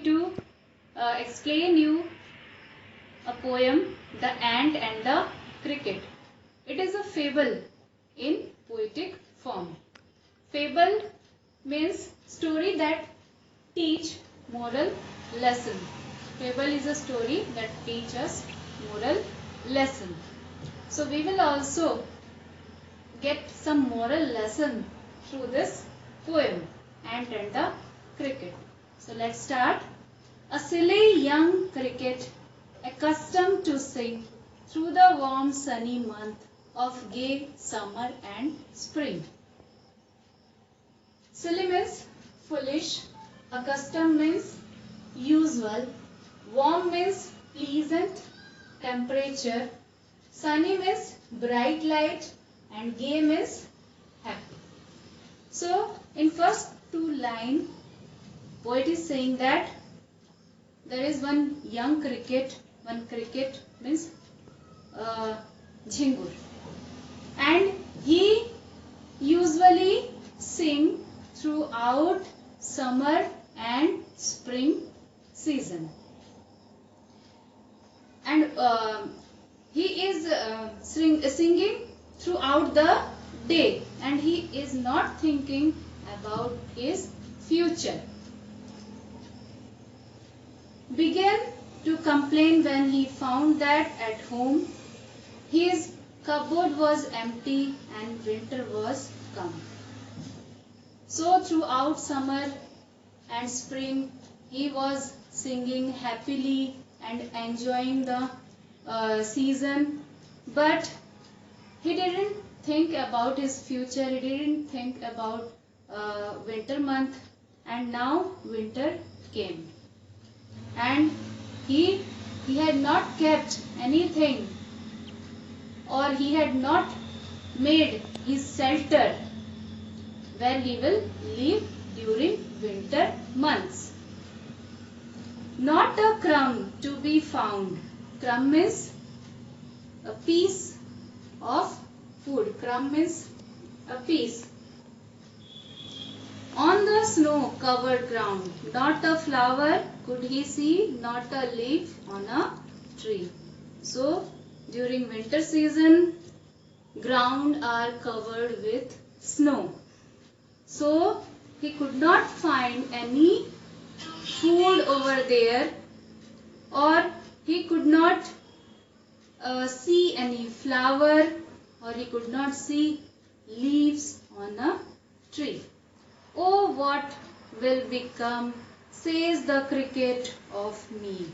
to explain you a poem, The Ant and the Cricket. It is a fable in poetic form. Fable means story that teach moral lesson. Fable is a story that teach us moral lesson. So we will also get some moral lesson through this poem, Ant and the Cricket. So let's start. A silly young cricket, accustomed to sing through the warm sunny month of gay summer and spring. Silly means foolish, accustomed means usual, warm means pleasant temperature, sunny means bright light, and gay means happy. So in first two lines, poet is saying that there is one young cricket, one cricket means jhingur, and he usually sing throughout summer and spring season, and he is singing throughout the day, and he is not thinking about his future. Began to complain when he found that at home his cupboard was empty and winter was come. So throughout summer and spring he was singing happily and enjoying the season, but he didn't think about his future, he didn't think about winter month, and now winter came. And he had not kept anything, or he had not made his shelter where he will live during winter months. Not a crumb to be found. Crumb means a piece of food. Crumb means a piece. On the snow-covered ground, not a flower could he see, not a leaf on a tree. So, during winter season, ground are covered with snow. So, he could not find any food over there, or he could not see any flower, or he could not see leaves on a tree. Oh, what will become, says the cricket, of me.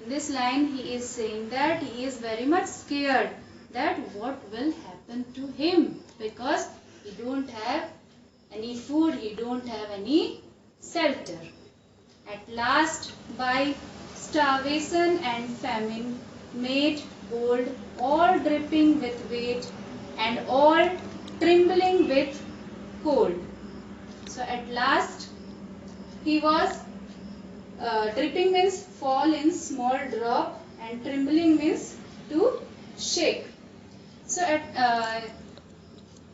In this line he is saying that he is very much scared that what will happen to him, because he don't have any food, he don't have any shelter. At last, by starvation and famine, made bold, all dripping with weight and all trembling with cold. So at last he was dripping means fall in small drop, and trembling means to shake. So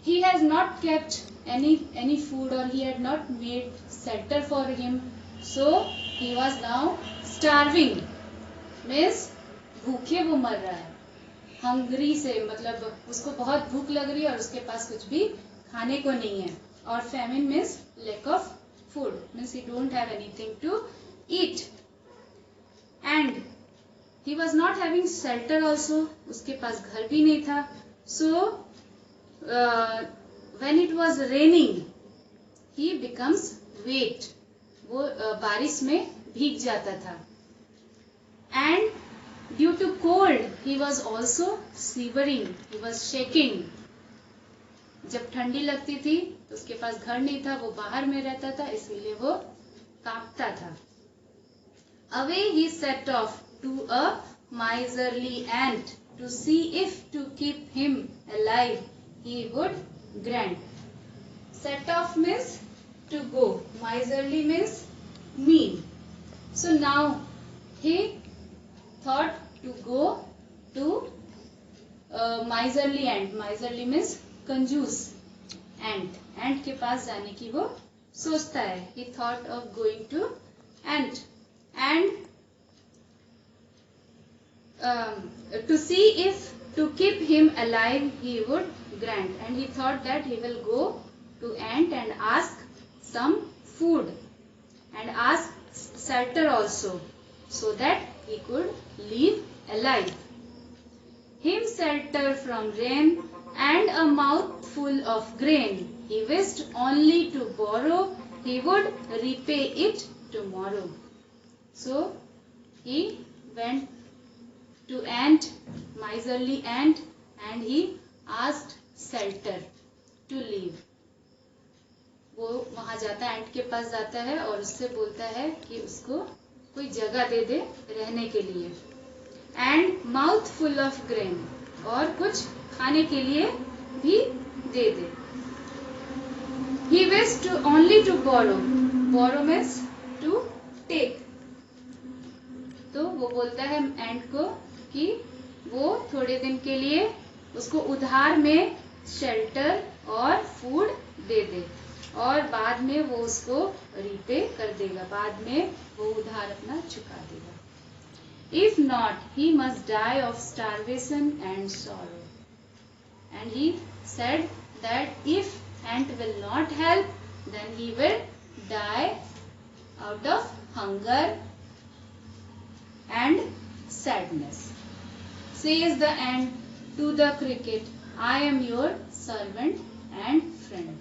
he has not kept any food, or he had not made shelter for him. So he was now starving, means भूखे वो मर रहा है, hungry से मतलब उसको बहुत भूख लग रही है और उसके पास कुछ भी खाने को नहीं है. Or famine means lack of food, means he don't have anything to eat, and he was not having shelter also, उसके पास घर भी नहीं था. So when it was raining, he becomes wet, वो बारिश में भीग जाता था. And due to cold he was also shivering, he was shaking. जब ठंडी लगती थी तो उसके पास घर नहीं था, वो बाहर में रहता था, इसलिए वो कांपता था. Away he set off to a miserly ant to see if to keep him alive he would grant. Set off means to go, miserly means mean. So now he thought to go to miserly ant. Miserly means कंजूस एंट के पास जाने की वो सोचता है. He thought of going to ant and to see if to keep him alive he would grant. And he thought that he will go to ant and ask some food and ask shelter also, so that he could live alive. Him shelter from rain and a mouthful of grain. He wished only to borrow, he would repay it tomorrow. So he went to ant, miserly ant, and he asked shelter to live. वो वहां जाता है, एंट के पास जाता है और उससे बोलता है कि उसको कोई जगह दे दे रहने के लिए, and mouth full of grain, और कुछ खाने के लिए भी दे दे. He wished to only to borrow. Borrow means to take. तो वो बोलता है एंट को कि वो थोड़े दिन के लिए उसको उधार में शेल्टर और फूड दे दे, और बाद में वो उसको रीपे कर देगा, बाद में वो उधार अपना चुका देगा. If not, he must die of starvation and sorrow. And he said that if ant will not help, then he will die out of hunger and sadness. Says the ant to the cricket, I am your servant and friend.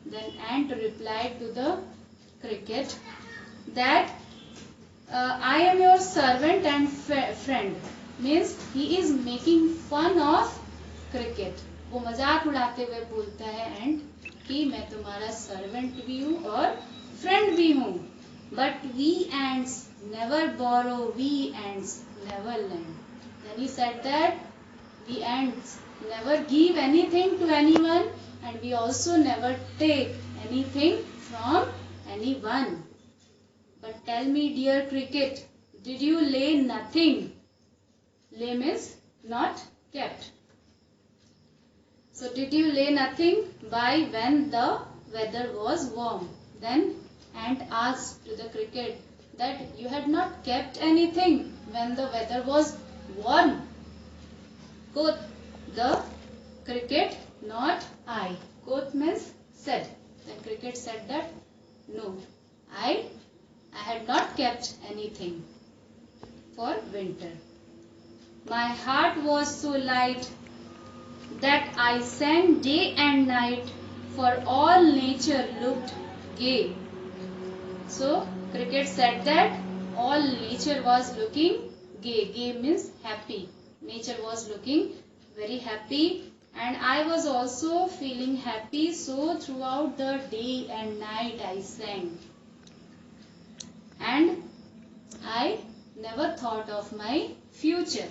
Then ant replied to the cricket that I am your servant and friend. Means he is making fun of cricket. वो मजाक उड़ाते हुए बोलता है एंट कि मैं तुम्हारा servant भी हूँ और फ्रेंड भी हूँ. But we ants never borrow, we ants never lend. Then he said that we ants never give anything to anyone, and we also never take anything from anyone. But tell me, dear cricket, did you lay nothing? Lay means not kept. So did you lay nothing by when the weather was warm? Then ant asked to the cricket that you had not kept anything when the weather was warm. Quoth the cricket, not I. Quoth means said. Then cricket said that no, I had not kept anything for winter. My heart was so light that I sang day and night, for all nature looked gay. So cricket said that all nature was looking gay. Gay means happy. Nature was looking very happy, and I was also feeling happy, so throughout the day and night I sang. And I never thought of my future.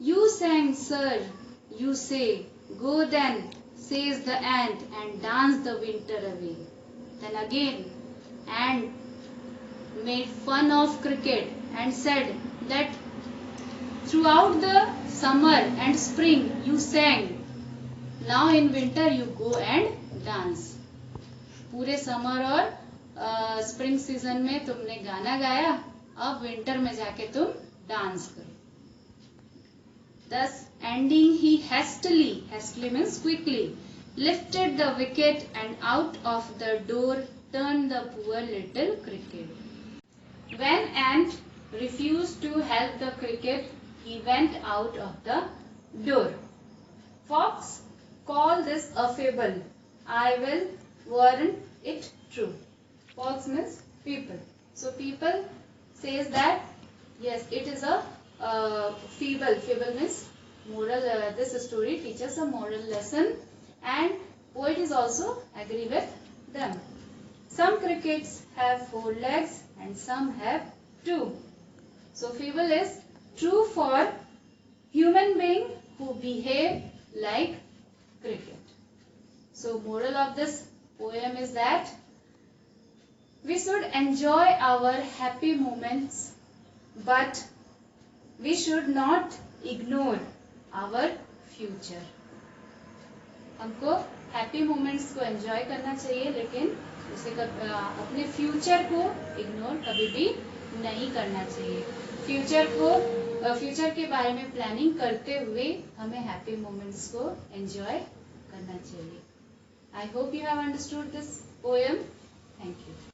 You sang, sir, you say, go then, says the ant, and dance the winter away. Then again, ant made fun of cricket and said that throughout the summer and spring you sang, now in winter you go and dance. पूरे summer और spring season में तुमने गाना गाया, अब winter में जाके तुम डांस करो. Thus ending, he hastily means quickly, lifted the wicket and out of the door turned the poor little cricket. When ant refused to help the cricket, he went out of the door. Fox call this a fable. I will warrant it true. Fox means people. So people says that yes, it is a fable. Fable means moral. This story teaches a moral lesson, and poet is also agree with them. Some crickets have 4 legs and some have 2. So fable is true for human being who behave like cricket. So moral of this poem is that we should enjoy our happy moments, but we should not ignore our future. हमको happy moments को enjoy करना चाहिए, लेकिन अपने future को ignore कभी भी नहीं करना चाहिए। फ्यूचर के बारे में प्लानिंग करते हुए हमें हैप्पी मोमेंट्स को एंजॉय करना चाहिए। I hope you have understood this poem. Thank you.